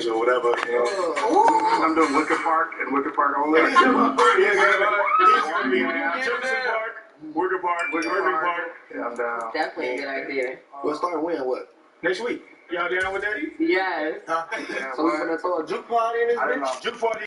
games or whatever. I'm doing Wicker Park and Wicker Park only. Jefferson Park, Wicker Park, Irving Park. Yeah, I'm down. Definitely a good idea. We'll start when? What? Next week. Y'all down with that? Yes. Huh? Yeah, so we're gonna throw a juke party in this bitch? Juke party.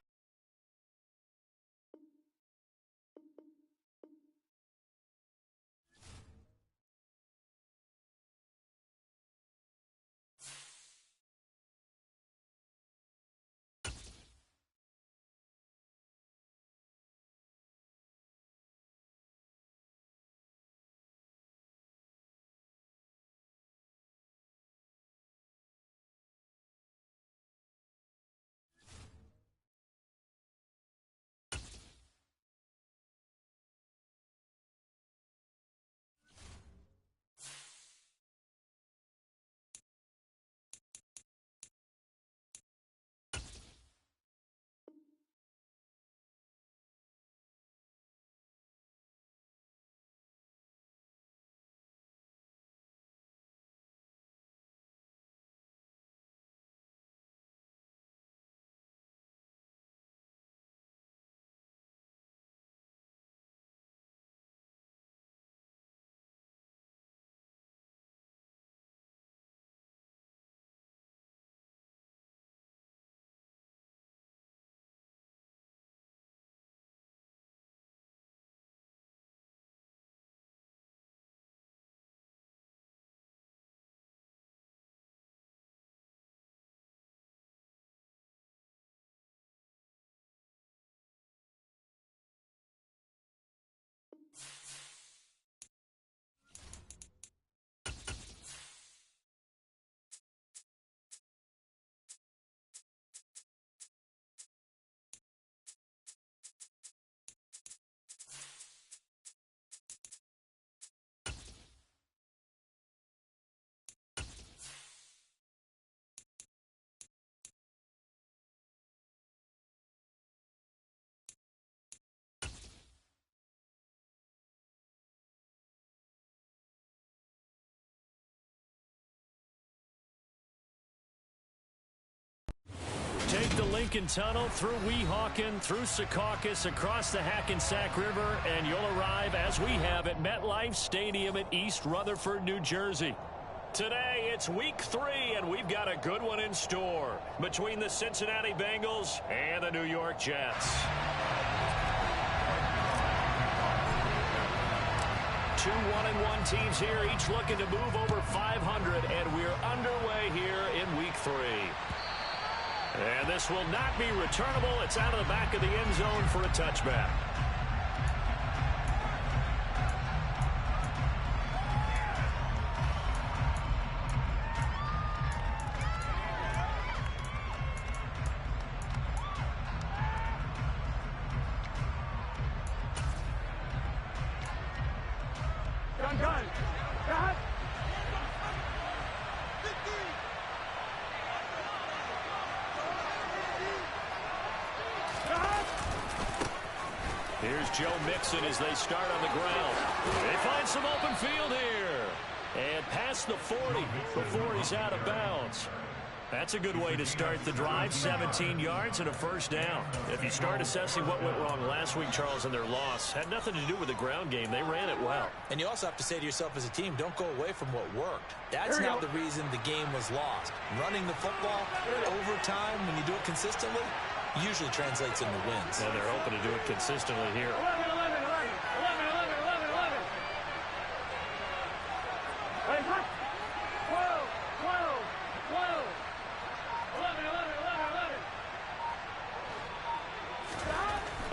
Take the Lincoln Tunnel through Weehawken, through Secaucus, across the Hackensack River, and you'll arrive, as we have, at MetLife Stadium at East Rutherford, New Jersey. Today, it's week 3, and we've got a good one in store between the Cincinnati Bengals and the New York Jets. Two 1-1 teams here, each looking to move over 500, and we're underway here in week 3. And this will not be returnable. It's out of the back of the end zone for a touchback. Gun. Here's Joe Mixon as they start on the ground. They find some open field here. And past the 40 before he's out of bounds. That's a good way to start the drive. 17 yards and a first down. If you start assessing what went wrong last week, Charles, in their loss, had nothing to do with the ground game. They ran it well. And you also have to say to yourself as a team, don't go away from what worked. That's not the reason the game was lost. Running the football over time, when you do it consistently, usually translates into wins. And they're hoping to do it consistently here. 11.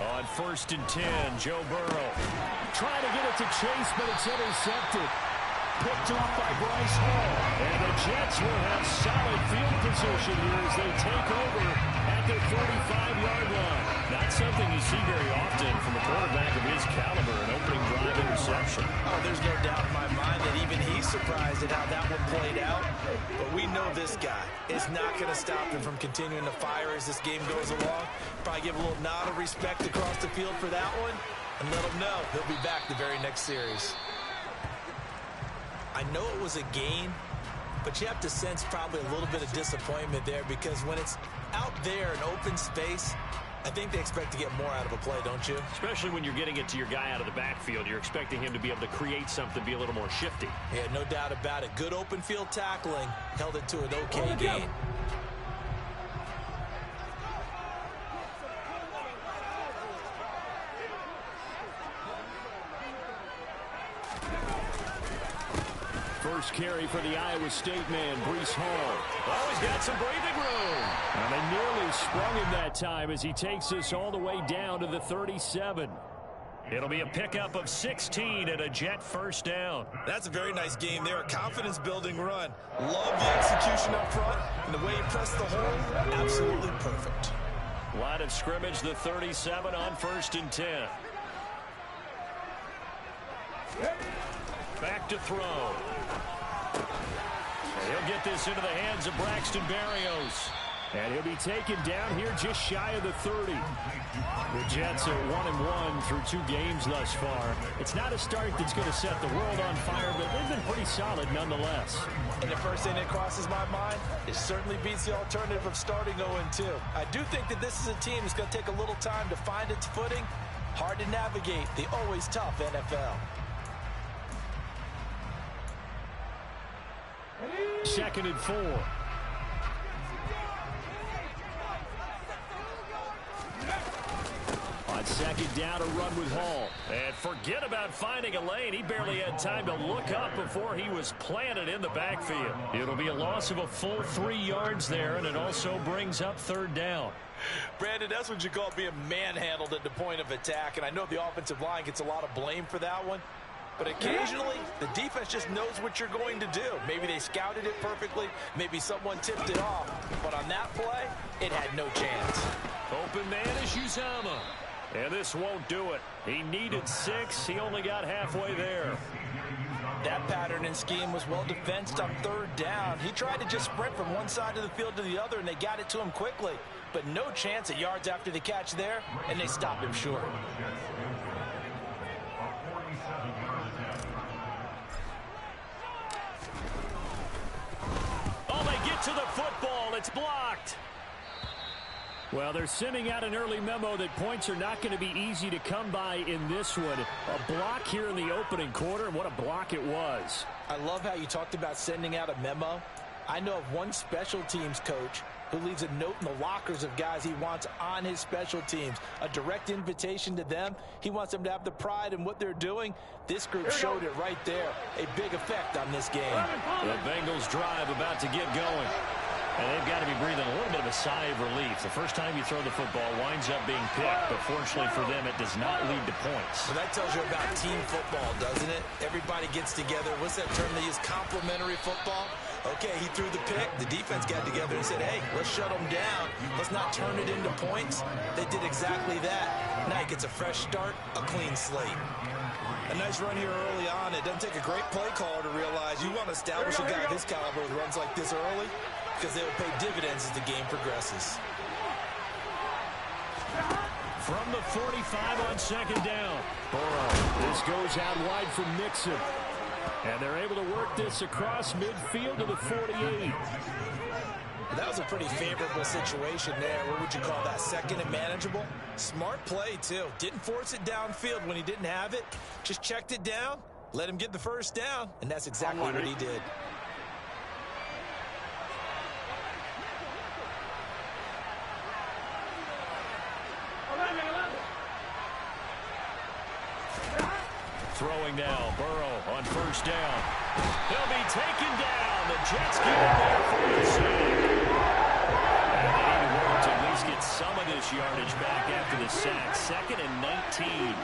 On 1st and 10, Joe Burrow trying to get it to Chase, but it's intercepted. Picked off by Bryce Hall. And the Jets will have solid field position here as they take over at their 45-yard line. Not something you see very often from a quarterback of his caliber, an opening drive interception. Oh, there's no doubt in my mind that even he's surprised at how that one played out. But we know this guy is not going to stop him from continuing to fire as this game goes along. Probably give a little nod of respect across the field for that one and let him know he'll be back the very next series. I know it was a gain, but you have to sense probably a little bit of disappointment there because when it's out there in open space, I think they expect to get more out of a play, don't you? Especially when you're getting it to your guy out of the backfield. You're expecting him to be able to create something, be a little more shifty. Yeah, no doubt about it. Good open field tackling. Held it to an okay gain. First carry for the Iowa State man, Breece Hall. Oh, he's got some breathing room. And they nearly sprung him that time as he takes this all the way down to the 37. It'll be a pickup of 16 and a Jet first down. That's a very nice game there. A confidence-building run. Love the execution up front. And the way he pressed the hole, absolutely perfect. Line of scrimmage, the 37 on 1st and 10. Back to throw. He'll get this into the hands of Braxton Berrios. And he'll be taken down here just shy of the 30. The Jets are 1-1 through 2 games thus far. It's not a start that's going to set the world on fire, but they've been pretty solid nonetheless. And the first thing that crosses my mind, it certainly beats the alternative of starting 0-2. I do think that this is a team that's going to take a little time to find its footing. Hard to navigate the always tough NFL. 2nd and 4. On 2nd down, a run with Hall. And forget about finding a lane. He barely had time to look up before he was planted in the backfield. It'll be a loss of a full 3 yards there, and it also brings up 3rd down. Brandon, that's what you call being manhandled at the point of attack, and I know the offensive line gets a lot of blame for that one. But occasionally, the defense just knows what you're going to do. Maybe they scouted it perfectly. Maybe someone tipped it off. But on that play, it had no chance. Open man is Uzomah. And this won't do it. He needed 6. He only got halfway there. That pattern and scheme was well defensed on 3rd down. He tried to just sprint from one side of the field to the other, and they got it to him quickly. But no chance at yards after the catch there, and they stopped him short. To the football, it's blocked. Well, they're sending out an early memo that points are not going to be easy to come by in this one. A block here in the opening quarter, and what a block it was. I love how you talked about sending out a memo. I know of one special teams coach who leaves a note in the lockers of guys he wants on his special teams. A direct invitation to them. He wants them to have the pride in what they're doing. This group showed it right there. A big effect on this game. The Bengals drive about to get going. And they've got to be breathing a little bit of a sigh of relief. The first time you throw the football winds up being picked, but fortunately for them, it does not lead to points. Well, that tells you about team football, doesn't it? Everybody gets together. What's that term they use? Complementary football? Okay, he threw the pick. The defense got together and said, hey, let's shut them down. Let's not turn it into points. They did exactly that. Now he gets a fresh start, a clean slate. A nice run here early on. It doesn't take a great play caller to realize you want to establish a guy of his caliber with runs like this early because they will pay dividends as the game progresses. From the 45 on 2nd down. Burrow. This goes out wide from Mixon. And they're able to work this across midfield to the 48. That was a pretty favorable situation there. What would you call that? 2nd and manageable? Smart play, too. Didn't force it downfield when he didn't have it. Just checked it down, let him get the first down, and that's exactly what he did. Throwing now, Burrow on 1st down. He'll be taken down. The Jets get in there for the sack. And they need to work to at least get some of this yardage back after the sack. 2nd and 19.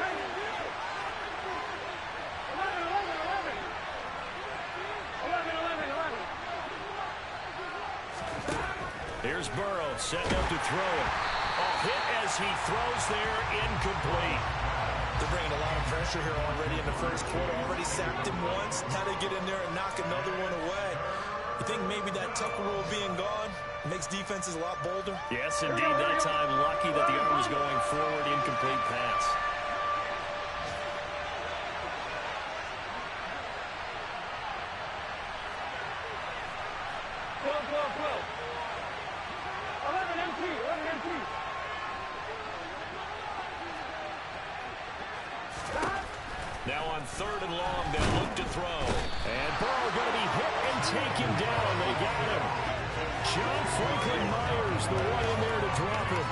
Here's Burrow setting up to throw it. A hit as he throws there, incomplete. They're bringing a lot of pressure here already in the first quarter. Already sacked him once. Now they get in there and knock another one away. You think maybe that Tucker rule being gone makes defenses a lot bolder? Yes, indeed. That time, lucky that the arm was going forward. Incomplete pass. third and long, they'll look to throw. And Burrow going to be hit and taken down. They got him. John Franklin Myers, the one in there to drop him.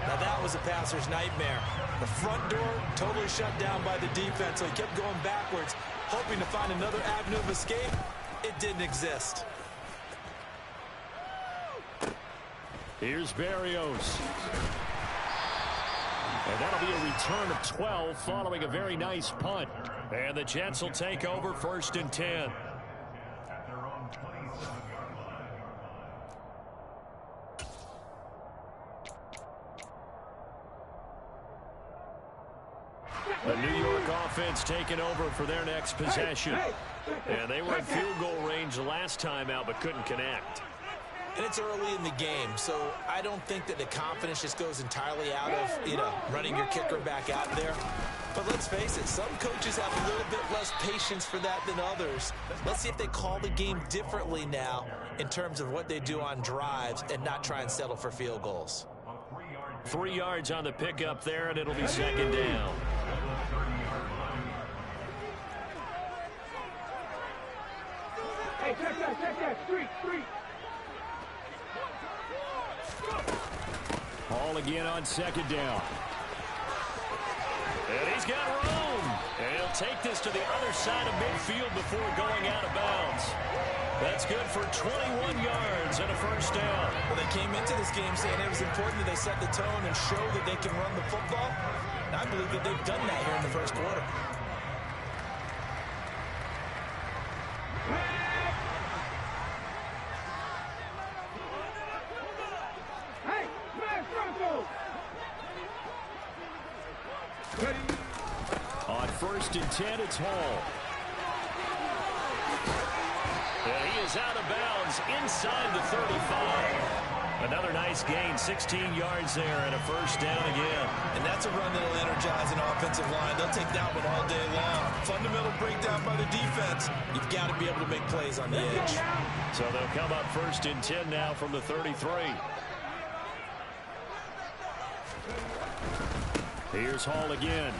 Now that was a passer's nightmare. The front door totally shut down by the defense, so he kept going backwards, hoping to find another avenue of escape. It didn't exist. Here's Berrios. And that'll be a return of 12 following a very nice punt. And the Jets will take over 1st and 10. The New York offense taking over for their next possession. And they were in field goal range last time out but couldn't connect. And it's early in the game, so I don't think that the confidence just goes entirely out of, running your kicker back out there. But let's face it, some coaches have a little bit less patience for that than others. Let's see if they call the game differently now in terms of what they do on drives and not try and settle for field goals. 3 yards on the pickup there, and it'll be 2nd down. Hey, check that, street. Hall again on 2nd down. And he's got room. And he'll take this to the other side of midfield before going out of bounds. That's good for 21 yards and a 1st down. Well, they came into this game saying it was important that they set the tone and show that they can run the football. And I believe that they've done that here in the 1st quarter. On 1st and 10, it's Hall. And he is out of bounds inside the 35. Another nice gain, 16 yards there and a 1st down again. And that's a run that'll energize an offensive line. They'll take that one all day long. Fundamental breakdown by the defense. You've got to be able to make plays on the edge. So they'll come up 1st and 10 now from the 33. Here's Hall again.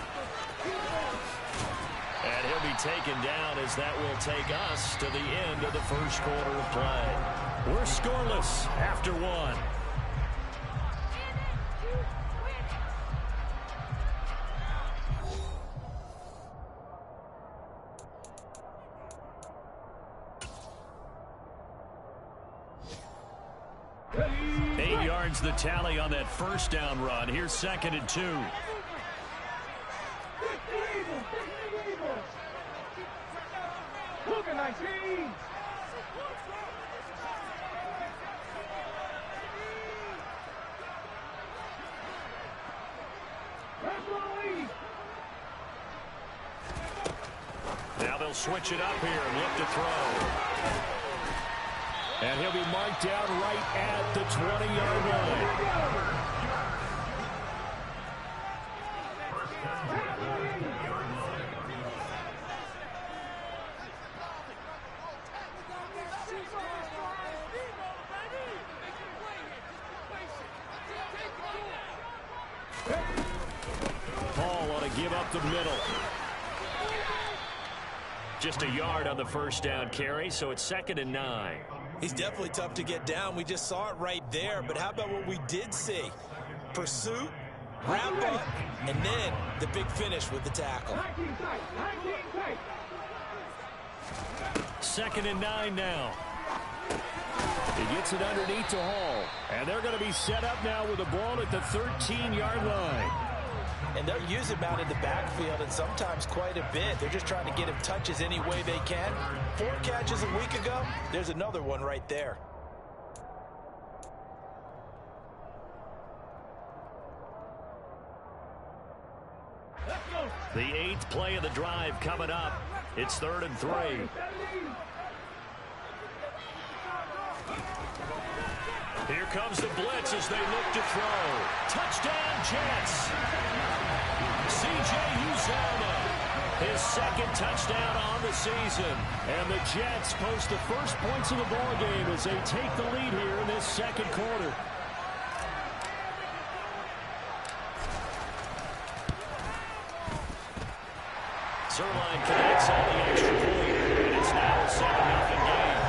And he'll be taken down as that will take us to the end of the 1st quarter of play. We're scoreless after 1. Eight yards the tally on that 1st down run. Here's 2nd and 2. Look at 19. Now they'll switch it up here and look to throw. And he'll be marked down right at the 20-yard line. Paul ought to give up the middle. Just a yard on the 1st down carry, so it's 2nd and 9. He's definitely tough to get down. We just saw it right there. But how about what we did see? Pursuit, wrap up, and then the big finish with the tackle. 2nd and 9 now. He gets it underneath to Hall. And they're going to be set up now with the ball at the 13-yard line. And they'll use him out in the backfield, and sometimes quite a bit. They're just trying to get him touches any way they can. 4 catches a week ago. There's another one right there. The 8th play of the drive coming up. It's 3rd and 3. Here comes the blitz as they look to throw. Touchdown, Jets. C.J. Uzomah, his 2nd touchdown on the season. And the Jets post the first points of the ball game as they take the lead here in this 2nd quarter. Zerline connects on the extra point. And it's now a 7-0 game.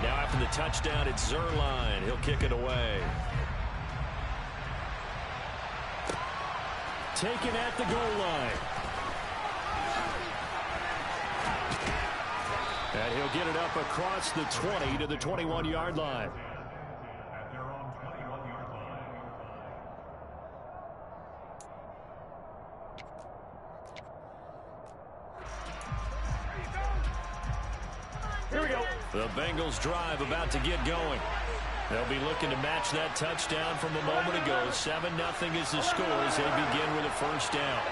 Now after the touchdown, it's Zerline. He'll kick it away. Taken at the goal line. And he'll get it up across the 20 to the 21-yard line. Here we go. The Bengals drive about to get going. They'll be looking to match that touchdown from a moment ago. 7-0 is the score as they begin with a first down.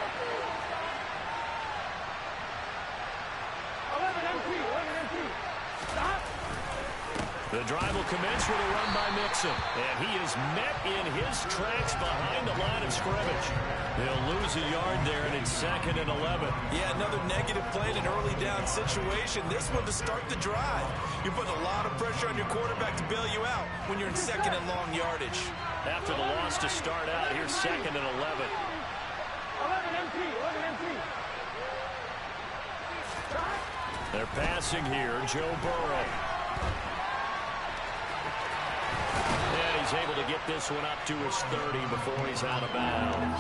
The drive will commence with a run by Mixon. And he is met in his tracks behind the line of scrimmage. They'll lose a yard there, and it's 2nd and 11. Yeah, another negative play in an early down situation. This one to start the drive. You're putting a lot of pressure on your quarterback to bail you out when you're in 2nd and long yardage. After the loss to start out, here's 2nd and 11. They're passing here. Joe Burrow. And he's able to get this one up to his 30 before he's out of bounds.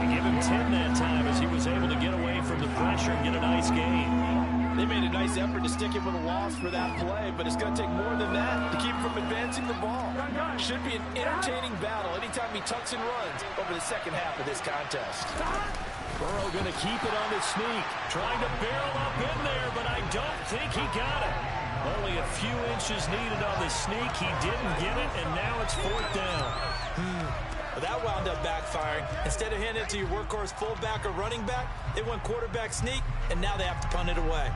They give him 10 that time as he was able to get away from the pressure and get a nice gain. They made a nice effort to stick him with a loss for that play, but it's going to take more than that to keep him from advancing the ball. Should be an entertaining battle anytime he tucks and runs over the second half of this contest. Burrow going to keep it on the sneak. Trying to barrel up in there, but I don't think he got it. Only a few inches needed on the sneak. He didn't get it, and now it's 4th down. Well, that wound up backfiring. Instead of handing it to your workhorse fullback or running back, they went quarterback sneak, and now they have to punt it away.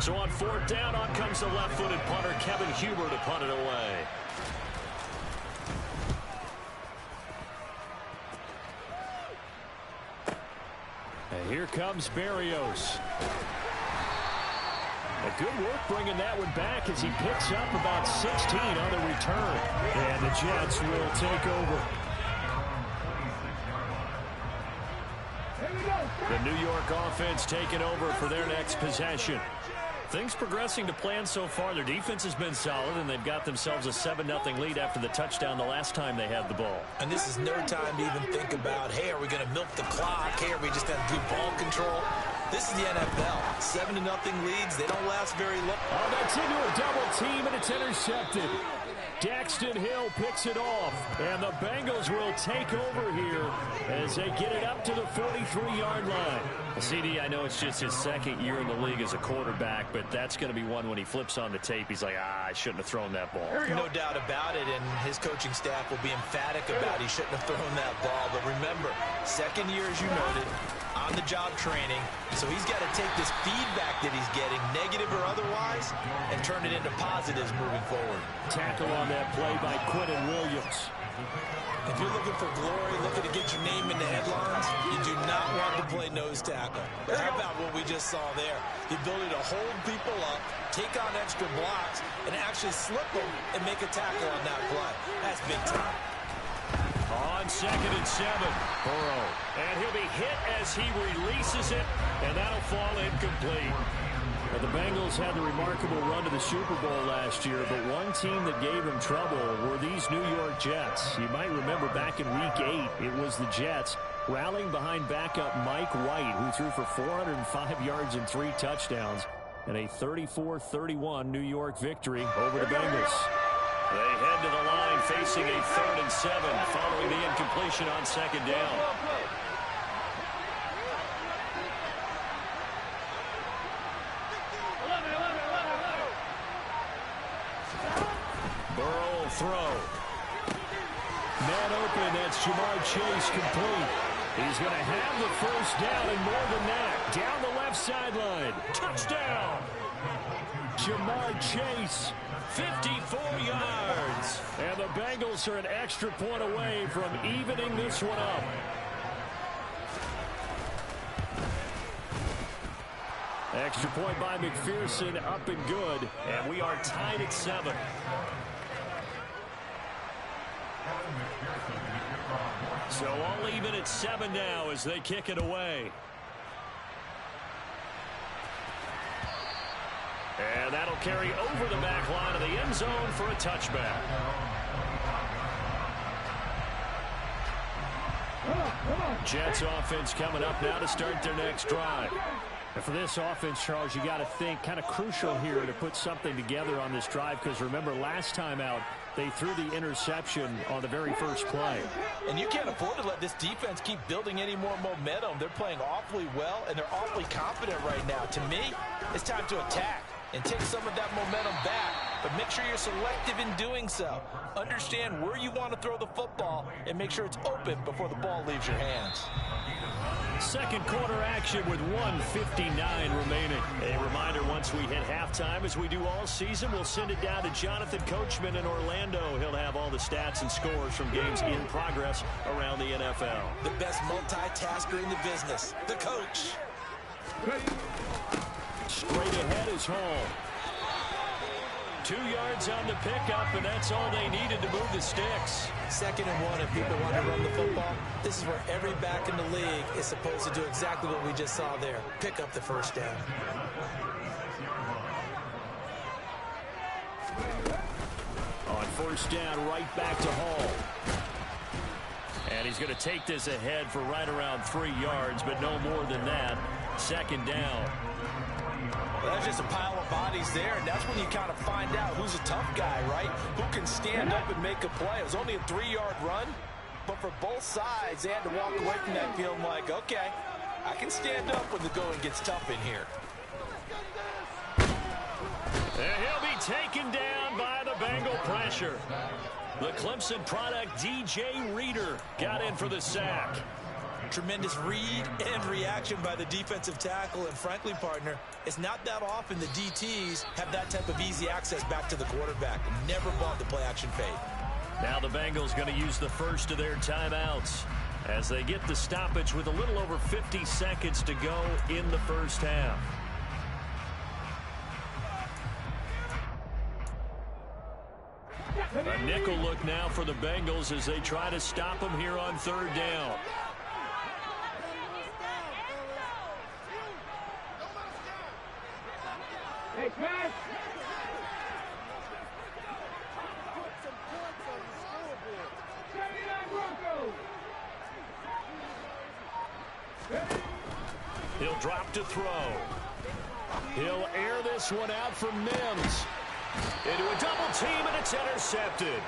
So on 4th down, on comes the left-footed punter, Kevin Huber, to punt it away. And here comes Berrios. A good work bringing that one back as he picks up about 16 on the return. And the Jets will take over. The New York offense taking over for their next possession. Things progressing to plan so far. Their defense has been solid, and they've got themselves a 7-0 lead after the touchdown the last time they had the ball. And this is no time to even think about, hey, are we going to milk the clock? Hey, are we just going to do ball control? This is the NFL. 7-0 leads. They don't last very long. Oh, that's into a double team, and it's intercepted. Daxton Hill picks it off, and the Bengals will take over here as they get it up to the 43-yard line. Well, CD, I know it's just his 2nd year in the league as a quarterback, but that's going to be one when he flips on the tape. He's like, I shouldn't have thrown that ball. No doubt about it, and his coaching staff will be emphatic about he shouldn't have thrown that ball. But remember, 2nd year, as you noted, on-the-job training, so he's got to take this feedback that he's getting, negative or otherwise, and turn it into positives moving forward. Tackle on that play by Quentin Williams. If you're looking for glory, looking to get your name in the headlines, you do not want to play nose tackle. How about what we just saw there? The ability to hold people up, take on extra blocks, and actually slip them and make a tackle on that play. That's big time. On 2nd and 7, Burrow. And he'll be hit as he releases it, and that'll fall incomplete. Now, the Bengals had the remarkable run to the Super Bowl last year, but one team that gave them trouble were these New York Jets. You might remember back in Week 8, it was the Jets rallying behind backup Mike White, who threw for 405 yards and 3 touchdowns, and a 34-31 New York victory over the Bengals. They head to the line facing a 3rd and 7 following the incompletion on 2nd down. Burrow will throw. Man open, that's Jamar Chase complete. He's going to have the 1st down and more than that. Down the left sideline. Touchdown! Jamar Chase, 54 yards. And the Bengals are an extra point away from evening this one up. Extra point by McPherson, up and good. And we are tied at 7. So all even at 7 now as they kick it away. And that'll carry over the back line of the end zone for a touchback. Jets offense coming up now to start their next drive. And for this offense, Charles, you got to think kind of crucial here to put something together on this drive, because remember last time out they threw the interception on the very first play. And you can't afford to let this defense keep building any more momentum. They're playing awfully well, and they're awfully confident right now. To me, it's time to attack and take some of that momentum back, but make sure you're selective in doing so. Understand where you want to throw the football and make sure it's open before the ball leaves your hands. Second quarter action with 1:59 remaining. A reminder, once we hit halftime, as we do all season, we'll send it down to Jonathan Coachman in Orlando. He'll have all the stats and scores from games in progress around the NFL. The best multitasker in the business, the coach. Straight ahead is Hall. 2 yards on the pickup, and that's all they needed to move the sticks. 2nd and 1, if people want to run the football, this is where every back in the league is supposed to do exactly what we just saw there. Pick up the 1st down. On 1st down, right back to Hall. And he's going to take this ahead for right around 3 yards, but no more than that. 2nd down. Well, that's just a pile of bodies there, and that's when you kind of find out who's a tough guy, right? Who can stand up and make a play. It was only a 3-yard run, but for both sides, they had to walk away from that feeling like, okay, I can stand up when the going gets tough in here. And he'll be taken down by the Bengal pressure. The Clemson product, DJ Reader, got in for the sack. Tremendous read and reaction by the defensive tackle, and frankly, partner, it's not that often the DTs have that type of easy access back to the quarterback. Never bought the play-action fade. Now the Bengals going to use the first of their timeouts as they get the stoppage with a little over 50 seconds to go in the first half. A nickel look now for the Bengals as they try to stop them here on 3rd down. Hey, Chris! He'll drop to throw. He'll air this one out from Mims. Into a double team, and it's intercepted.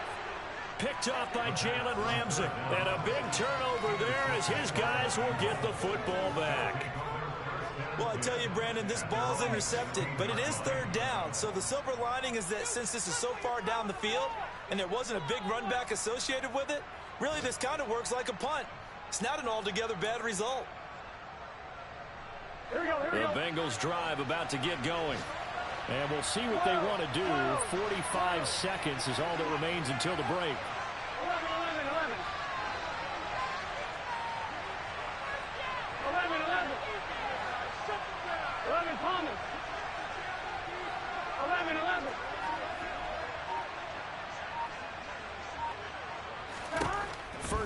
Picked off by Jalen Ramsey. And a big turnover there as his guys will get the football back. Well, I tell you, Brandon, this ball's intercepted, but it is 3rd down. So the silver lining is that since this is so far down the field and there wasn't a big run back associated with it, really this kind of works like a punt. It's not an altogether bad result. Here we go, here we go. The Bengals drive about to get going. And we'll see what they want to do. 45 seconds is all that remains until the break. 11, 11,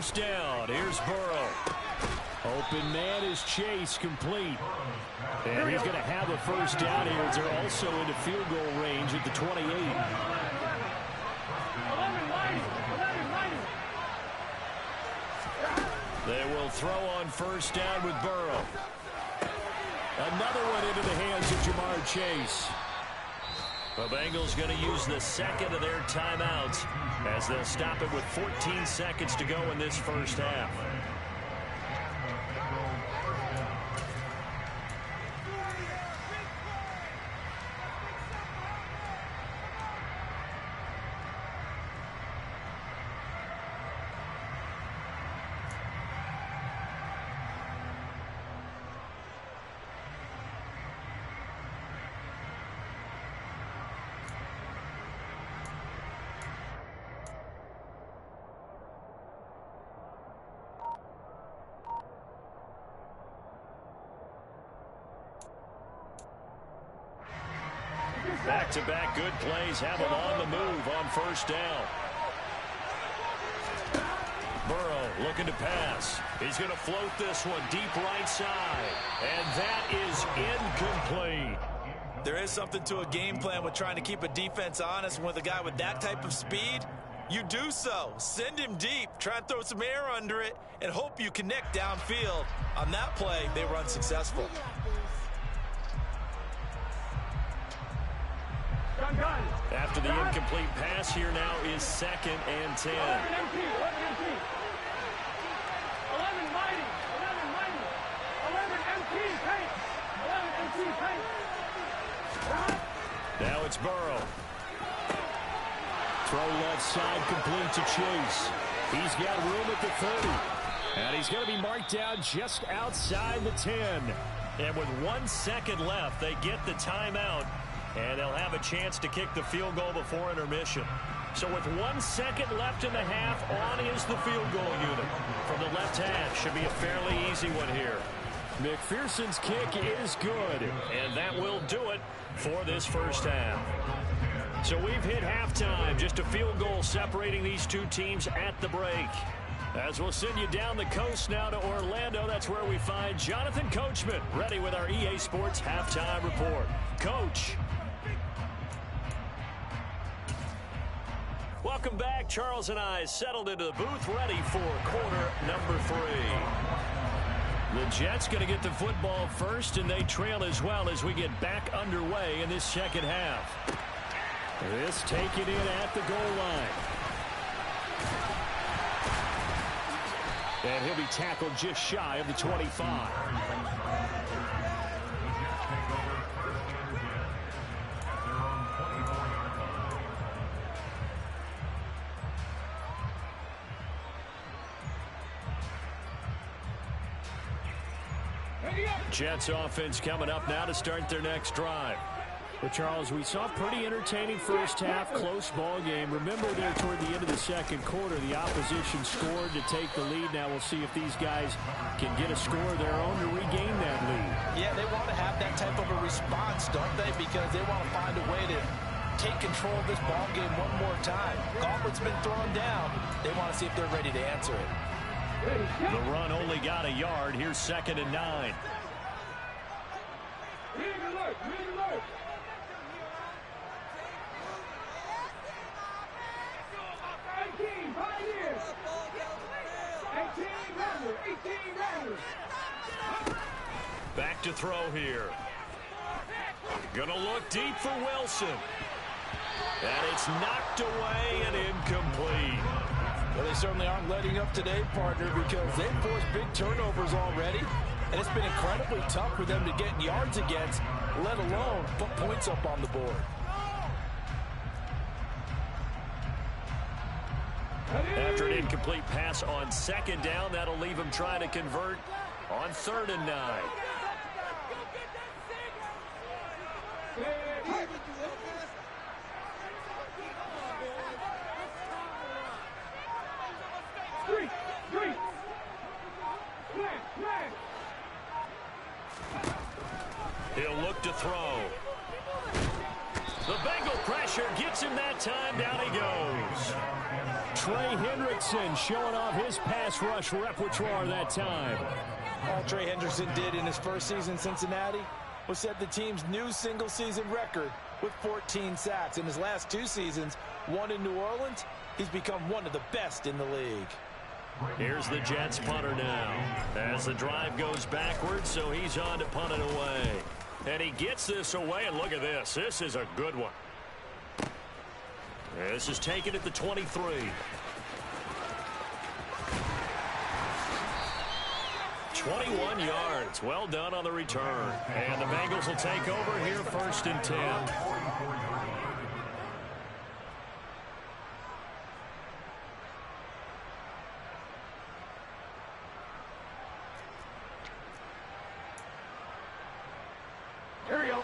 first down. Here's Burrow. Open man is Chase, complete. And he's going to have a first down here as they're also into field goal range at the 28. They will throw on first down with Burrow. Another one into the hands of Jamar Chase. The Bengals going to use the second of their timeouts as they'll stop it with 14 seconds to go in this first half. Back-to-back good plays have them on the move on first down. Burrow looking to pass. He's going to float this one deep right side. And that is incomplete. There is something to a game plan with trying to keep a defense honest. And with a guy with that type of speed, you do so. Send him deep. Try and throw some air under it and hope you connect downfield. On that play, they were unsuccessful. After the incomplete pass, here now is 2nd and 10. 11 Now it's Burrow. Throw left side, complete to Chase. He's got room at the 30. And he's going to be marked down just outside the 10. And with 1 second left, they get the timeout. And they'll have a chance to kick the field goal before intermission. So with 1 second left in the half, on is the field goal unit. From the left half, should be a fairly easy one here. McPherson's kick is good. And that will do it for this first half. So we've hit halftime. Just a field goal separating these two teams at the break. As we'll send you down the coast now to Orlando, that's where we find Jonathan Coachman, ready with our EA Sports halftime report. Coach. Welcome back. Charles and I settled into the booth, ready for quarter number 3. The Jets going to get the football first, and they trail as well as we get back underway in this second half. This taken in at the goal line. And he'll be tackled just shy of the 25. Jets offense coming up now to start their next drive. Well, Charles, we saw a pretty entertaining first half, close ball game. Remember there toward the end of the second quarter, the opposition scored to take the lead. Now we'll see if these guys can get a score of their own to regain that lead. Yeah, they want to have that type of a response, don't they? Because they want to find a way to take control of this ball game one more time. Gauntlet's been thrown down. They want to see if they're ready to answer it. The run only got a yard. Here's 2nd and 9. Back to throw here. Gonna look deep for Wilson. And it's knocked away and incomplete. Well, they certainly aren't letting up today, partner, because they've forced big turnovers already. And it's been incredibly tough for them to get yards against, let alone put points up on the board. After an incomplete pass on 2nd down, that'll leave him trying to convert on 3rd and 9. He'll look to throw. The Bengal pressure gets him that time. Down he goes. Trey Hendrickson showing off his pass rush repertoire that time. All Trey Hendrickson did in his first season in Cincinnati was set the team's new single-season record with 14 sacks. In his last 2 seasons, one in New Orleans, he's become one of the best in the league. Here's the Jets punter now as the drive goes backwards, so he's on to punt it away. And he gets this away, and look at this. This is a good one. This is taken at the 23. 21 yards. Well done on the return. And the Bengals will take over here 1st and 10.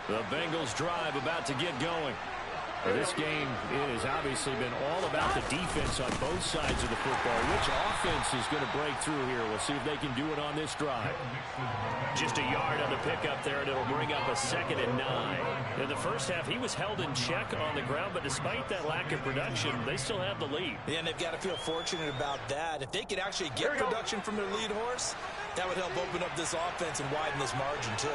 The Bengals drive about to get going. This game has obviously been all about the defense on both sides of the football. Which offense is going to break through here? We'll see if they can do it on this drive. Just a yard on the pickup there, and it'll bring up a 2nd and 9. In the first half, he was held in check on the ground, but despite that lack of production, they still have the lead. Yeah, and they've got to feel fortunate about that. If they could actually get production from their lead horse, that would help open up this offense and widen this margin, too.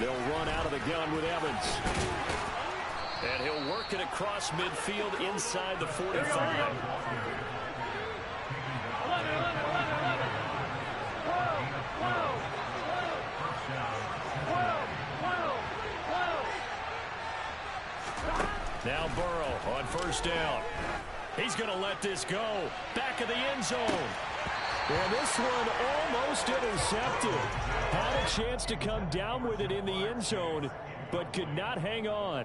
They'll run out of the gun with Evans. And he'll work it across midfield inside the 45. Now Burrow on 1st down. He's going to let this go. Back of the end zone. And this one almost intercepted. Had a chance to come down with it in the end zone, but could not hang on.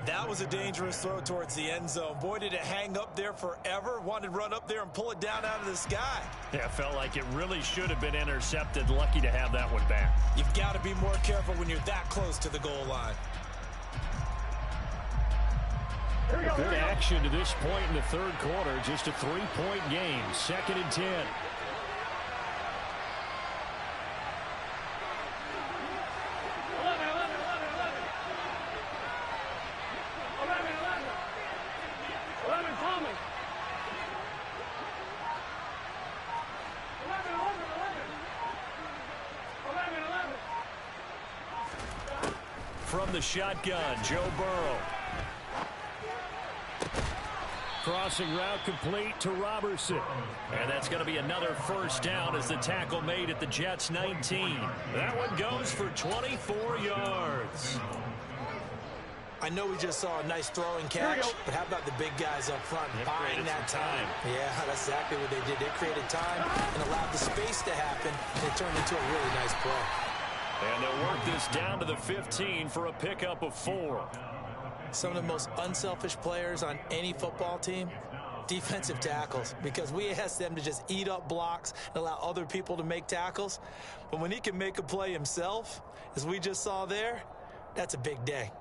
That was a dangerous throw towards the end zone. Boy, did it hang up there forever. Wanted to run up there and pull it down out of the sky. Yeah, felt like it really should have been intercepted. Lucky to have that one back. You've got to be more careful when you're that close to the goal line. Good action to this point in the 3rd quarter. Just a 3-point game. 2nd and 10. From the shotgun, Joe Burrow. Crossing route complete to Robertson. And that's going to be another 1st down as the tackle made at the Jets' 19. That one goes for 24 yards. I know we just saw a nice throwing catch, but how about the big guys up front buying that time? Yeah, that's exactly what they did. They created time and allowed the space to happen, and it turned into a really nice play. And they'll work this down to the 15 for a pickup of 4. Some of the most unselfish players on any football team, defensive tackles, because we ask them to just eat up blocks and allow other people to make tackles. But when he can make a play himself, as we just saw there, that's a big day.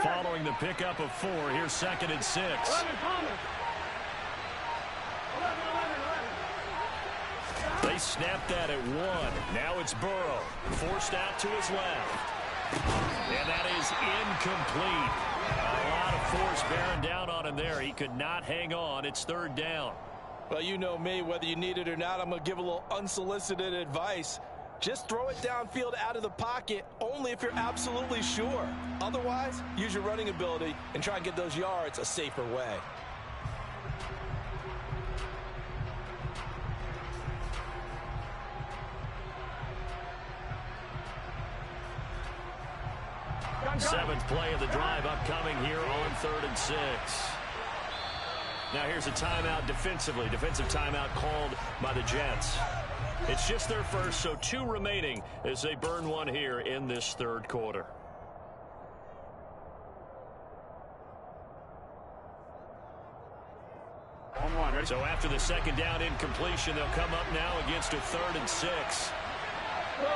Following the pickup of 4, here's 2nd and 6. They snapped that at 1. Now it's Burrow. Forced out to his left. And that is incomplete. A lot of force bearing down on him there. He could not hang on. It's 3rd down. Well, you know me, whether you need it or not, I'm going to give a little unsolicited advice. Just throw it downfield out of the pocket only if you're absolutely sure. Otherwise, use your running ability and try and get those yards a safer way. Seventh play of the drive upcoming here on 3rd and 6. Now here's a timeout defensively. Defensive timeout called by the Jets. It's just their first, so 2 remaining as they burn one here in this 3rd quarter. So after the second down incompletion, they'll come up now against a 3rd and 6. Go.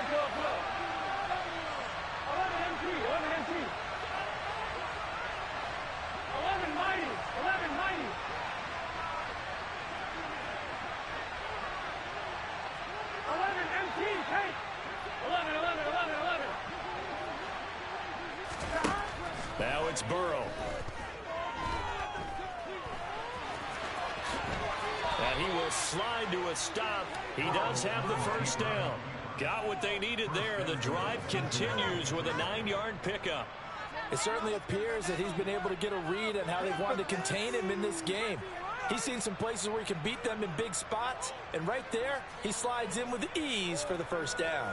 11 MT. 11 mighty. 11 mighty. 11 MT. Take. 11. Now it's Burrow. And he will slide to a stop. He does have the first down. Got what they needed there. The drive continues with a 9-yard pickup. It certainly appears that he's been able to get a read on how they've wanted to contain him in this game. He's seen some places where he can beat them in big spots, and right there, he slides in with ease for the first down.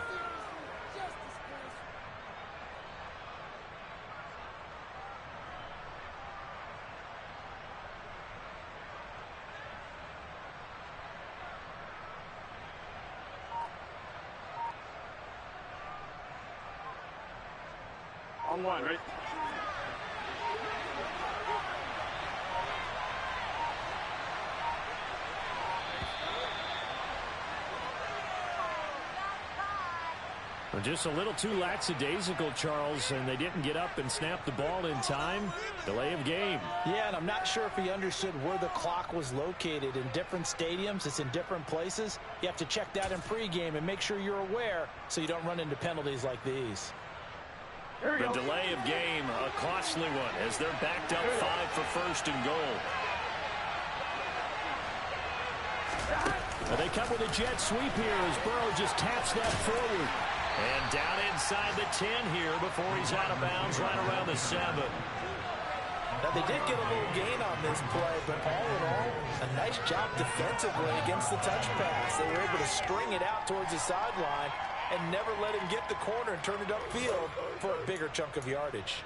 On one, right? Just a little too lackadaisical, Charles, and they didn't get up and snap the ball in time. Delay of game. Yeah, and I'm not sure if he understood where the clock was located. In different stadiums, it's in different places. You have to check that in pregame and make sure you're aware so you don't run into penalties like these. The delay of game, a costly one, as they're backed up 5 for 1st and goal. They come with a jet sweep here as Burrow just taps that forward. And down inside the 10 here before he's out of bounds right around the 7. Now, they did get a little gain on this play, but all in all, a nice job defensively against the touch pass. They were able to string it out towards the sideline and never let him get the corner and turn it upfield for a bigger chunk of yardage.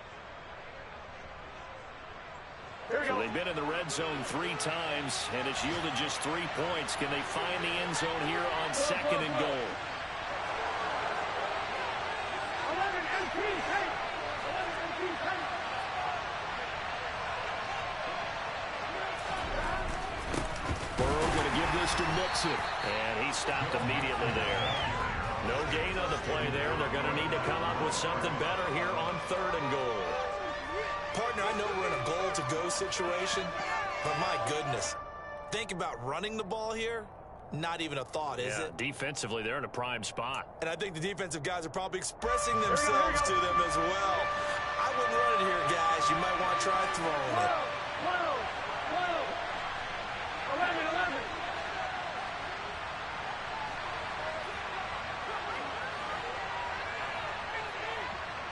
So they've been in the red zone 3 times, and it's yielded just 3 points. Can they find the end zone here on 2nd and goal? 11 MT. Take. 11 MT. Take. Burrow going to give this to Mixon, and he stopped immediately there. No gain on the play there. They're going to need to come up with something better here on 3rd and goal. Partner, I know we're in a goal-to-go situation, but my goodness, think about running the ball here. Not even a thought, is it? Defensively, they're in a prime spot. And I think the defensive guys are probably expressing themselves to them as well. I wouldn't run it here, guys. You might want to try throwing it. 11.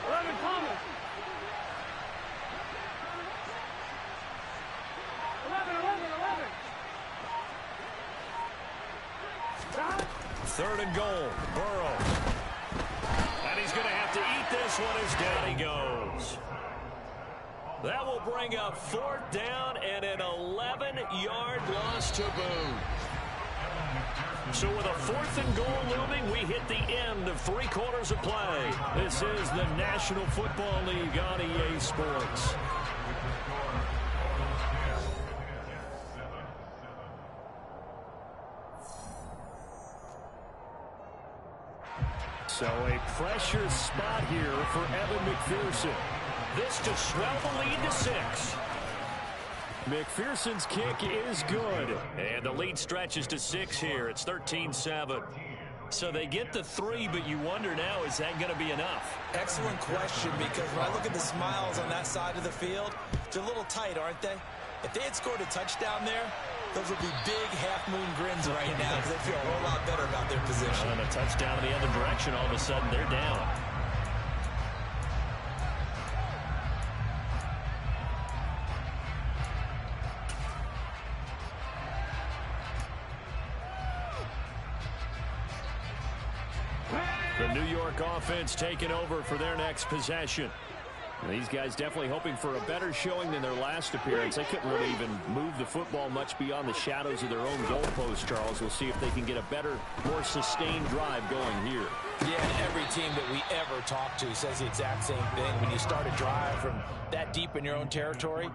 11 Thomas. 11. 3rd and goal. Burrow. And he's going to have to eat this one as down he goes. That will bring up 4th down and an 11-yard loss to boot. So with a 4th and goal looming, we hit the end of 3 quarters of play. This is the National Football League on EA Sports. So a pressure spot here for Evan McPherson. This to swell the lead to 6. McPherson's kick is good. And the lead stretches to 6 here. It's 13-7. So they get the 3, but you wonder now, is that going to be enough? Excellent question, because when I look at the smiles on that side of the field, they're a little tight, aren't they? If they had scored a touchdown there, those would be big half-moon grins right now because they feel a whole lot better about their position. And a touchdown in the other direction, all of a sudden they're down. The New York offense taking over for their next possession. And these guys definitely hoping for a better showing than their last appearance. They couldn't really even move the football much beyond the shadows of their own goalpost, Charles. We'll see if they can get a better, more sustained drive going here. Yeah, and every team that we ever talk to says the exact same thing. When you start a drive from that deep in your own territory,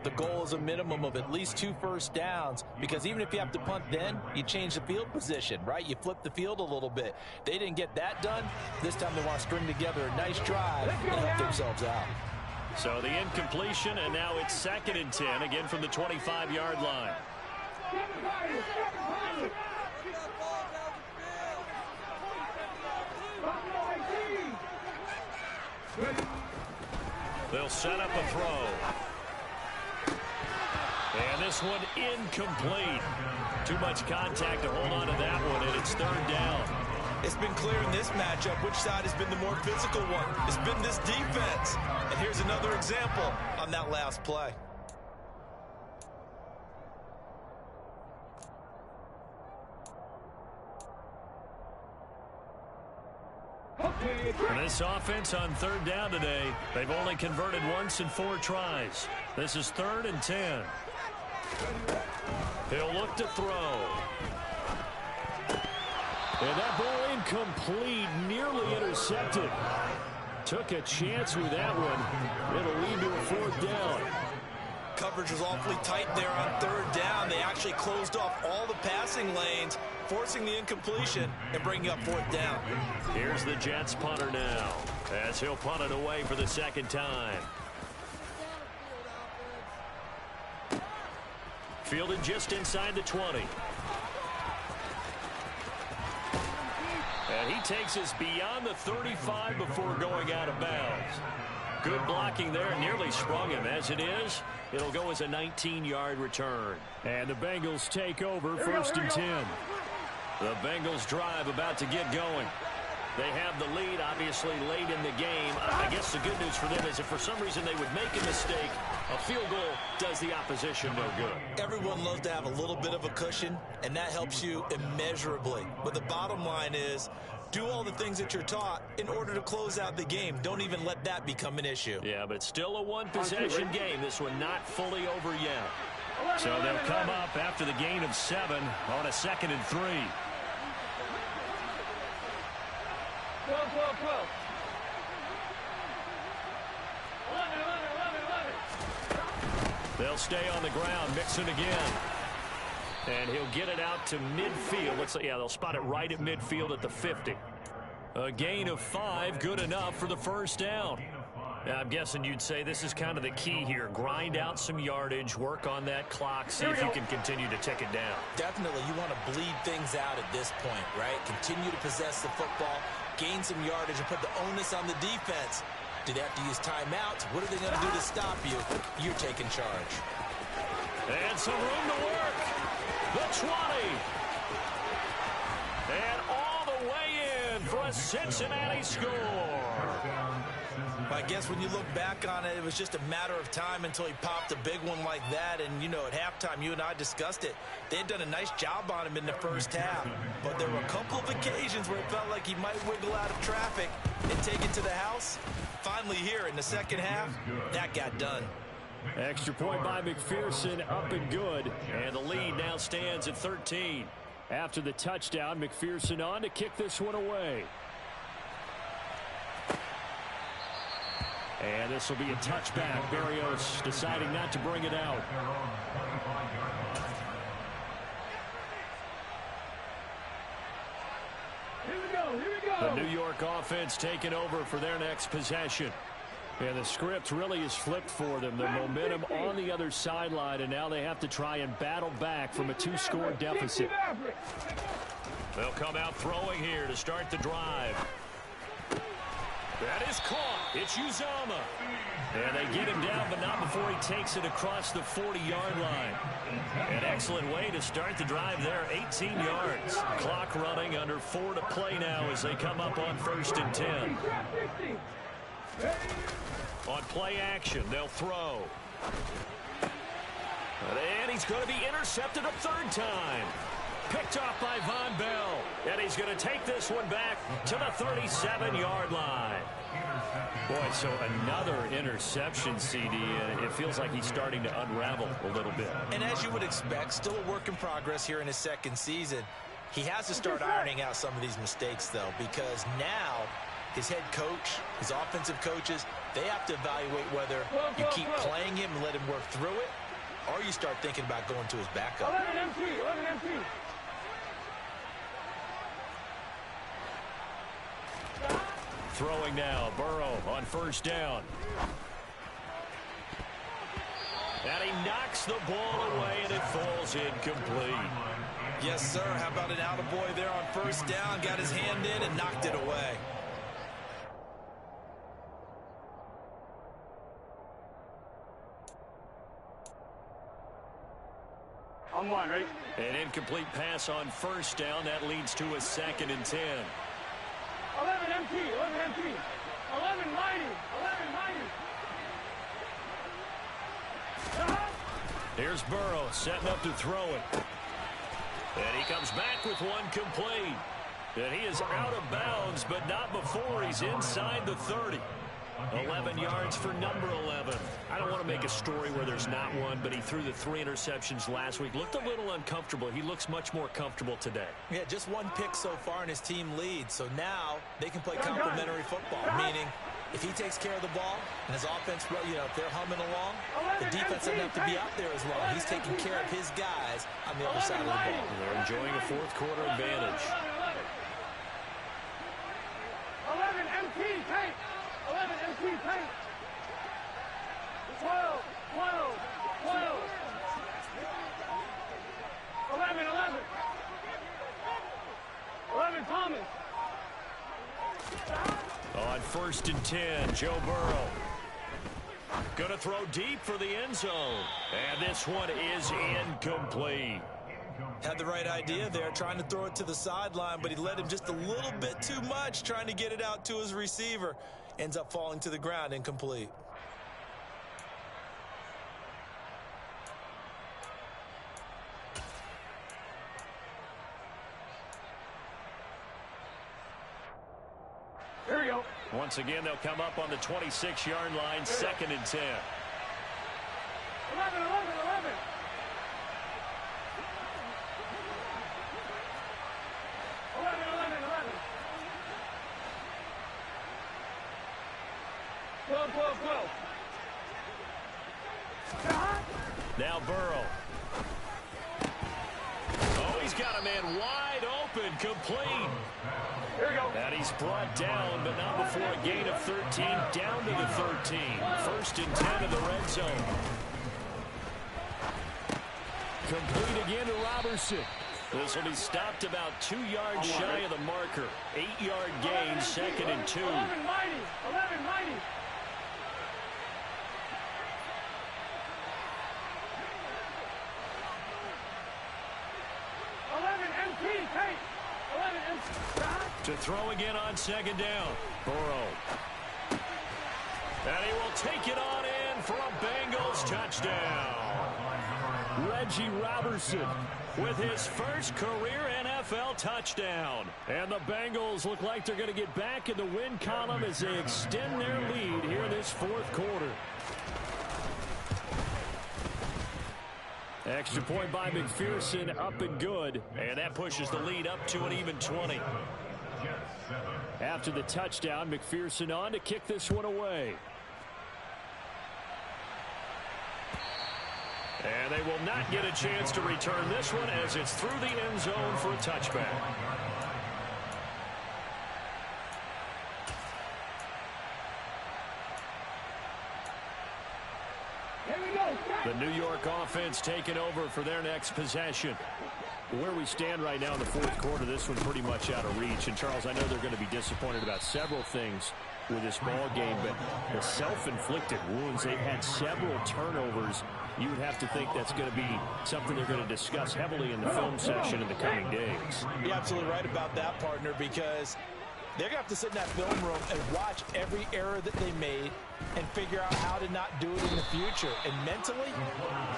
the goal is a minimum of at least 2 first downs, because even if you have to punt then, you change the field position, right? You flip the field a little bit. They didn't get that done. This time they want to string together a nice drive and help themselves out. So the incompletion, and now it's 2nd and 10, again from the 25-yard line. They'll set up a throw. And this one incomplete. Too much contact to hold on to that one, and it's 3rd down. It's been clear in this matchup which side has been the more physical one. It's been this defense. And here's another example on that last play. And this offense on 3rd down today, they've only converted once in 4 tries. This is 3rd and 10. He'll look to throw. And that ball incomplete, nearly intercepted. Took a chance with that one. It'll lead to a 4th down. Coverage was awfully tight there on 3rd down. They actually closed off all the passing lanes, forcing the incompletion and bringing up 4th down. Here's the Jets punter now, as he'll punt it away for the 2nd time. Fielded just inside the 20. And he takes us beyond the 35 before going out of bounds. Good blocking there, nearly sprung him. As it is, it'll go as a 19-yard return. And the Bengals take over, 1st and 10. The Bengals drive about to get going. They have the lead, obviously, late in the game. I guess the good news for them is if for some reason they would make a mistake, a field goal does the opposition no good. Everyone loves to have a little bit of a cushion, and that helps you immeasurably. But the bottom line is, do all the things that you're taught in order to close out the game. Don't even let that become an issue. Yeah, but still a one-possession game. This one not fully over yet. So they'll come up after the gain of 7 on a 2nd and 3. 12, 12, 12. 11. They'll stay on the ground, Mixon again. And he'll get it out to midfield. Yeah, they'll spot it right at midfield at the 50. A gain of 5, good enough for the 1st down. Now, I'm guessing you'd say this is kind of the key here. Grind out some yardage, work on that clock, see if you can continue to tick it down. Definitely, you want to bleed things out at this point, right? Continue to possess the football, gain some yardage, and put the onus on the defense. Do they have to use timeouts? What are they going to do to stop you? You're taking charge. And some room to work. The 20. And all the way in for a Cincinnati score. I guess when you look back on it, it was just a matter of time until he popped a big one like that. And, you know, at halftime, you and I discussed it. They had done a nice job on him in the 1st half. But there were a couple of occasions where it felt like he might wiggle out of traffic and take it to the house. Finally here in the 2nd half, that got done. Extra point by McPherson, up and good. And the lead now stands at 13. After the touchdown, McPherson on to kick this one away. And this will be a touchback. Berrios deciding not to bring it out. Here we go, here we go. The New York offense taking over for their next possession. And the script really is flipped for them. The momentum on the other sideline, and now they have to try and battle back from a 2-score deficit. They'll come out throwing here to start the drive. That is caught. It's Uzama. And they get him down, but not before he takes it across the 40-yard line. An excellent way to start the drive there, 18 yards. Clock running, under 4 to play now as they come up on 1st and 10. On play action, they'll throw. And he's going to be intercepted a 3rd time. Picked off by Von Bell. And he's going to take this one back to the 37-yard line. Boy, so another interception, CD. It feels like he's starting to unravel a little bit. And as you would expect, still a work in progress here in his 2nd season. He has to start ironing out some of these mistakes, though, because now his head coach, his offensive coaches, they have to evaluate whether you keep playing him and let him work through it, or you start thinking about going to his backup. 11 MT. Throwing now, Burrow on first down. And he knocks the ball away, and it falls incomplete. Yes, sir. How about an attaboy there on first down? Got his hand in and knocked it away. On one, right? An incomplete pass on first down. That leads to a 2nd and 10. 11 MT. 11 mighty. Here's Burrow setting up to throw it. And he comes back with one complete. And he is out of bounds, but not before he's inside the 30. 11 yards for number 11. I don't want to make a story where there's not one, but he threw the 3 interceptions last week. Looked a little uncomfortable. He looks much more comfortable today. Yeah, just one pick so far, and his team leads. So now they can play complementary football, meaning if he takes care of the ball and his offense, if they're humming along, the defense doesn't have to be out there as long. He's taking care of his guys on the other side of the ball. They're enjoying a fourth quarter advantage. 11 MT tape. 11 MT tape. 12. 11 Thomas. On first and 10, Joe Burrow. Going to throw deep for the end zone. And this one is incomplete. Had the right idea there, trying to throw it to the sideline, but he led him just a little bit too much, trying to get it out to his receiver. Ends up falling to the ground, incomplete. Here we go. Once again, they'll come up on the 26-yard line, 2nd and 10. 11. 12. Now Burrow. Oh, he's got a man wide open, complete. Here we go. And he's brought down, but not before a gain of 13, down to the 13. 1st and 10 in the red zone. Complete again to Robertson. This will be stopped about 2 yards shy of the marker. 8-yard gain, 2nd and 2. 11 mighty. 11 MT tape. 11 MT. To throw again on 2nd down. Burrow. And he will take it on in for a Bengals touchdown. Reggie Robertson with his first career NFL touchdown. And the Bengals look like they're going to get back in the win column as they extend their lead here in this fourth quarter. Extra point by McPherson, up and good. And that pushes the lead up to an even 20. After the touchdown, McPherson on to kick this one away. And they will not get a chance to return this one as it's through the end zone for a touchback. The New York offense taking over for their next possession. Where we stand right now in the fourth quarter, this one pretty much out of reach. And, Charles, I know they're going to be disappointed about several things with this ball game, but the self-inflicted wounds, they've had several turnovers. You would have to think that's going to be something they're going to discuss heavily in the film section in the coming days. You're absolutely right about that, partner, because they're going to have to sit in that film room and watch every error that they made and figure out how to not do it in the future. And mentally,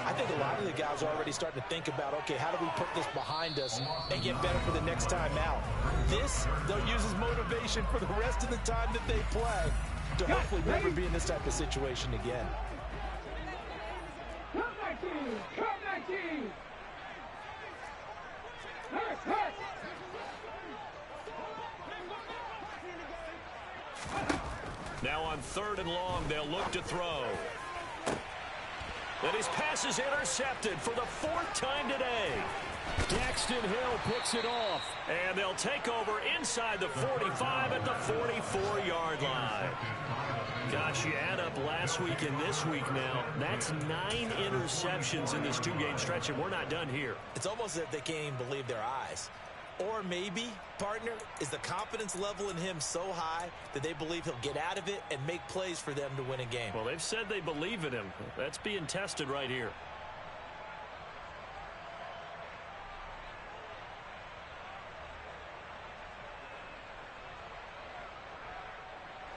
I think a lot of the guys are already starting to think about, okay, how do we put this behind us and get better for the next time out? This, they'll use as motivation for the rest of the time that they play to hopefully never be in this type of situation again. Come back, team! Now on 3rd and long, they'll look to throw. And his pass is intercepted for the 4th time today. Daxton Hill picks it off. And they'll take over inside the 45 at the 44-yard line. Gosh, you add up last week and this week now. That's 9 interceptions in this 2-game stretch, and we're not done here. It's almost as if they can't even believe their eyes. Or maybe, partner, is the confidence level in him so high that they believe he'll get out of it and make plays for them to win a game. Well, they've said they believe in him. That's being tested right here.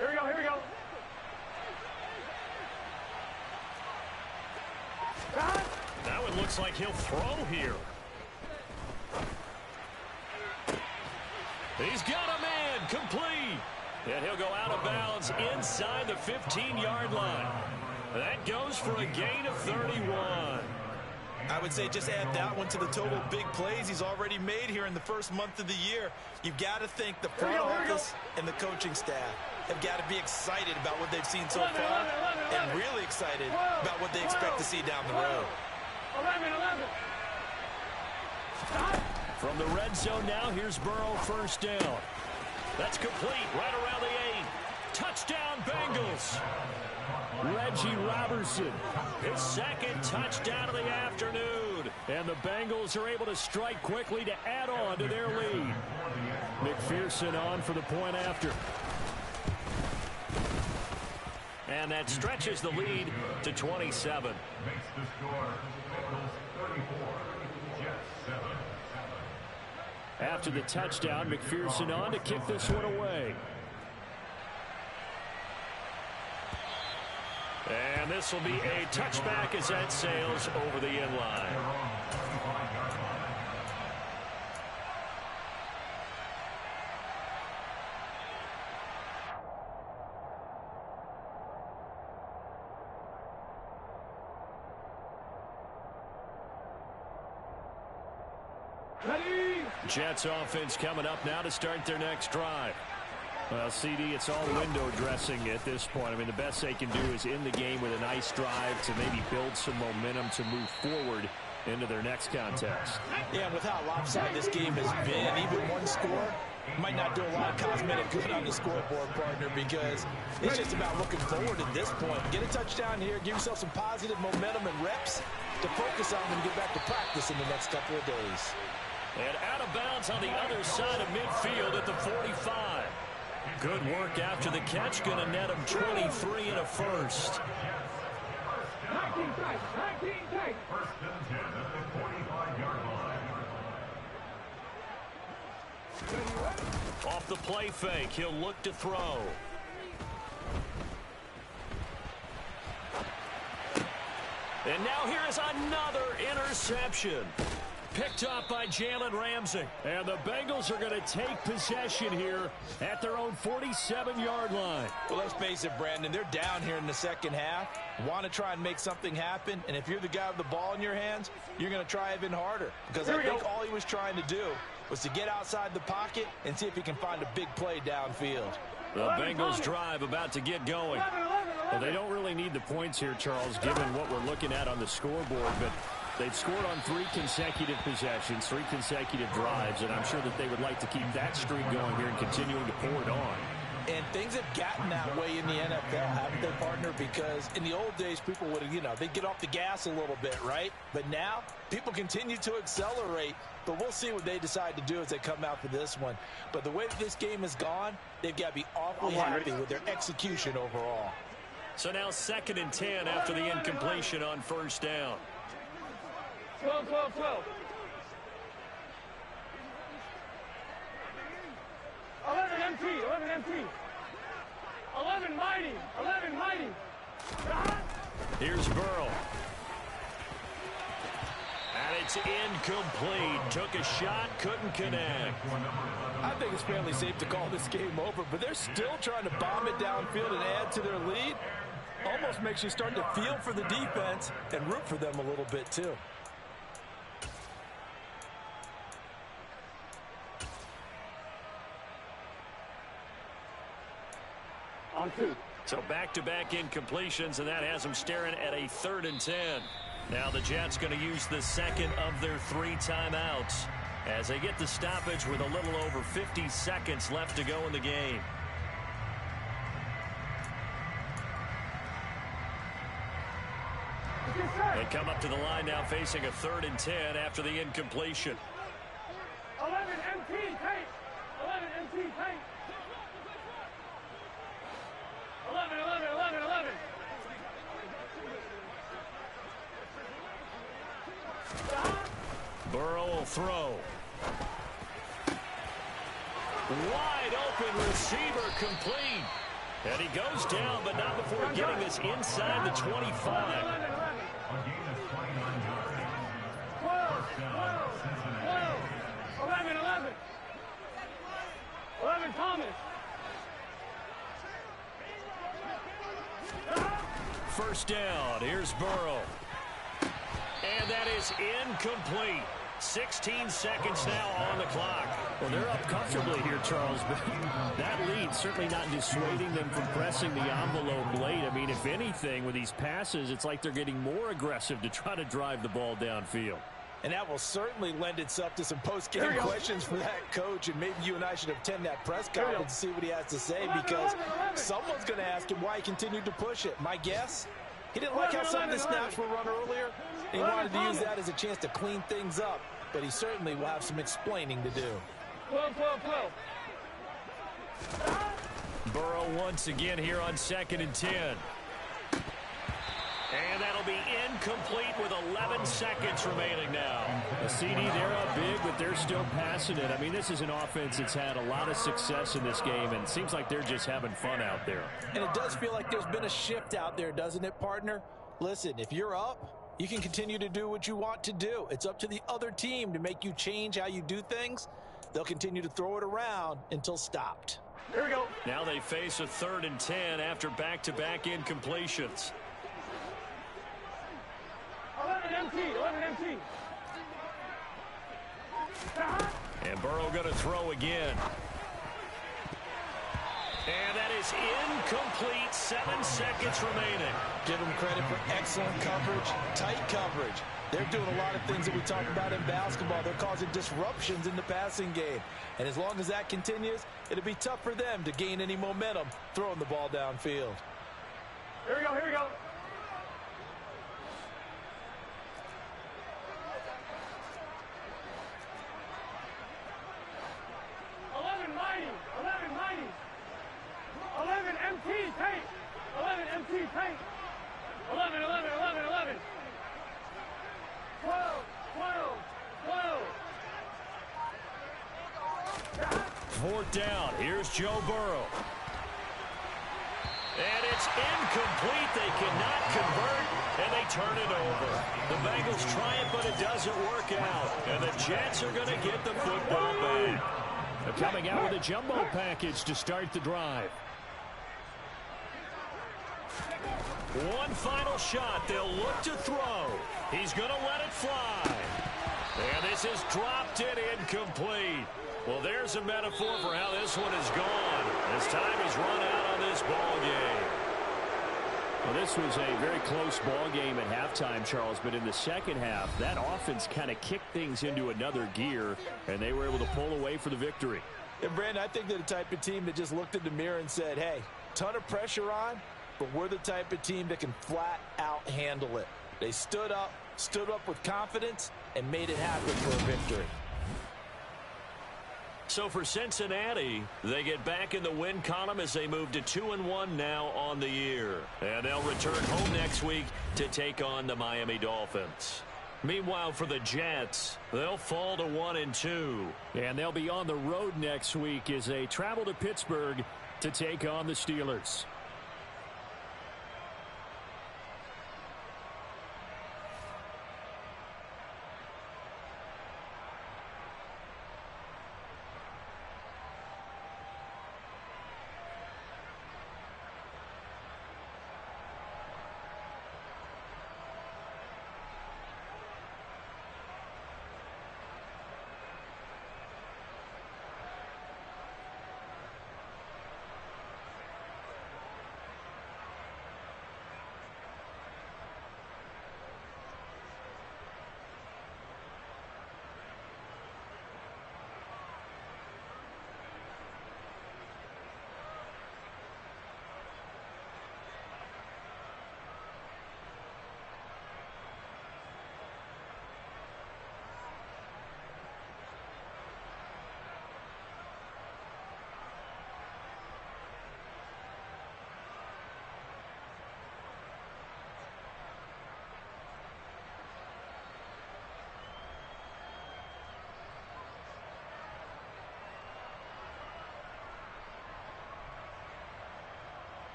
Here we go, here we go. Now it looks like he'll throw here. He's got a man, complete. And he'll go out of bounds inside the 15-yard line. That goes for a gain of 31. I would say just add that one to the total big plays he's already made here in the first month of the year. You've got to think the front office and the coaching staff have got to be excited about what they've seen so far and really excited about what they expect to see down the road. 11. From the red zone now, here's Burrow, 1st down. That's complete right around the 8. Touchdown, Bengals. Reggie Robertson, his 2nd touchdown of the afternoon. And the Bengals are able to strike quickly to add on to their lead. McPherson on for the point after. And that stretches the lead to 27. Makes the score Bengals 34, Jets 7. After the touchdown, McPherson on to kick this one away. And this will be a touchback as that sails over the end line. Jets offense coming up now to start their next drive. Well, CD, it's all window dressing at this point. I mean, the best they can do is end the game with a nice drive to maybe build some momentum to move forward into their next contest. Yeah, and with how lopsided this game has been, even one score might not do a lot of cosmetic good on the scoreboard, partner, because it's just about looking forward at this point. Get a touchdown here, give yourself some positive momentum and reps to focus on when you get back to practice in the next couple of days. And out of bounds on the other side of midfield at the 45. Good work after the catch. Going to net him 23 and a 1st. 19 tight. 19 tight. 1st and 10 at the 45-yard line. Off the play fake, he'll look to throw. And now here is another interception. Picked up by Jalen Ramsey. And the Bengals are going to take possession here at their own 47-yard line. Well, let's face it, Brandon. They're down here in the second half. Want to try and make something happen. And if you're the guy with the ball in your hands, you're going to try even harder. Because I think all he was trying to do was to get outside the pocket and see if he can find a big play downfield. The Bengals drive about to get going. Well, they don't really need the points here, Charles, given what we're looking at on the scoreboard. But they've scored on 3 consecutive possessions, 3 consecutive drives, and I'm sure that they would like to keep that streak going here and continuing to pour it on. And things have gotten that way in the NFL, haven't they, partner? Because in the old days, people would, they'd get off the gas a little bit, right? But now, people continue to accelerate. But we'll see what they decide to do as they come out for this one. But the way that this game has gone, they've got to be awfully happy with their execution overall. So now 2nd and 10 after the incompletion on 1st down. 12. 11 MT. 11 mighty. Here's Burrow. And it's incomplete. Took a shot, couldn't connect. I think it's fairly safe to call this game over, but they're still trying to bomb it downfield and add to their lead. Almost makes you start to feel for the defense and root for them a little bit, too. 2. So back-to-back incompletions, and that has them staring at a 3rd and 10. Now the Jets going to use the second of their 3 timeouts as they get the stoppage with a little over 50 seconds left to go in the game. They come up to the line now facing a 3rd and 10 after the incompletion. 11 MT, take. 11 MT, take. 11, 11, 11, 11. Burrow will throw. Wide open receiver complete. And he goes down, but not before getting this inside the 25. On gain of 29 yards. 12, First down, 12, Cincinnati. 12. 11, 11. 11, Thomas. First down. Here's Burrow. And that is incomplete. 16 seconds now on the clock. Well, they're up comfortably here, Charles, but that lead certainly not dissuading them from pressing the envelope late. I mean, if anything, with these passes, it's like they're getting more aggressive to try to drive the ball downfield. And that will certainly lend itself to some post-game questions for that coach, and maybe you and I should attend that press conference to see what he has to say, because someone's going to ask him why he continued to push it. My guess, he didn't like how some of the snaps were run earlier, and he wanted to use that as a chance to clean things up, but he certainly will have some explaining to do. 12, 12, 12. Burrow once again here on 2nd and 10. And that'll be incomplete with 11 seconds remaining now. The CD, they're up big, but they're still passing it. I mean, this is an offense that's had a lot of success in this game, and it seems like they're just having fun out there. And it does feel like there's been a shift out there, doesn't it, partner? Listen, if you're up, you can continue to do what you want to do. It's up to the other team to make you change how you do things. They'll continue to throw it around until stopped. Here we go. Now they face a 3rd and 10 after back-to-back incompletions. 11 MT, 11 MT. And Burrow going to throw again. And that is incomplete. 7 seconds remaining. Give them credit for excellent coverage, tight coverage. They're doing a lot of things that we talk about in basketball. They're causing disruptions in the passing game. And as long as that continues, it'll be tough for them to gain any momentum throwing the ball downfield. Here we go, here we go. MT, tank. 11 MT, tank. 11, 11, 11, 11. 12, 12, 12. 4th down. Here's Joe Burrow. And it's incomplete. They cannot convert, and they turn it over. The Bengals try it, but it doesn't work out. And the Jets are going to get the football back. They're coming out with a jumbo package to start the drive. One final shot. They'll look to throw. He's going to let it fly. And this is dropped in incomplete. Well, there's a metaphor for how this one is gone. As time has run out on this ball game. Well, this was a very close ball game at halftime, Charles, but in the second half, that offense kind of kicked things into another gear, and they were able to pull away for the victory. And, Brandon, I think they're the type of team that just looked in the mirror and said, hey, ton of pressure on, but we're the type of team that can flat out handle it. They stood up with confidence, and made it happen for a victory. So for Cincinnati, they get back in the win column as they move to 2-1 now on the year. And they'll return home next week to take on the Miami Dolphins. Meanwhile, for the Jets, they'll fall to 1-2. And they'll be on the road next week as they travel to Pittsburgh to take on the Steelers.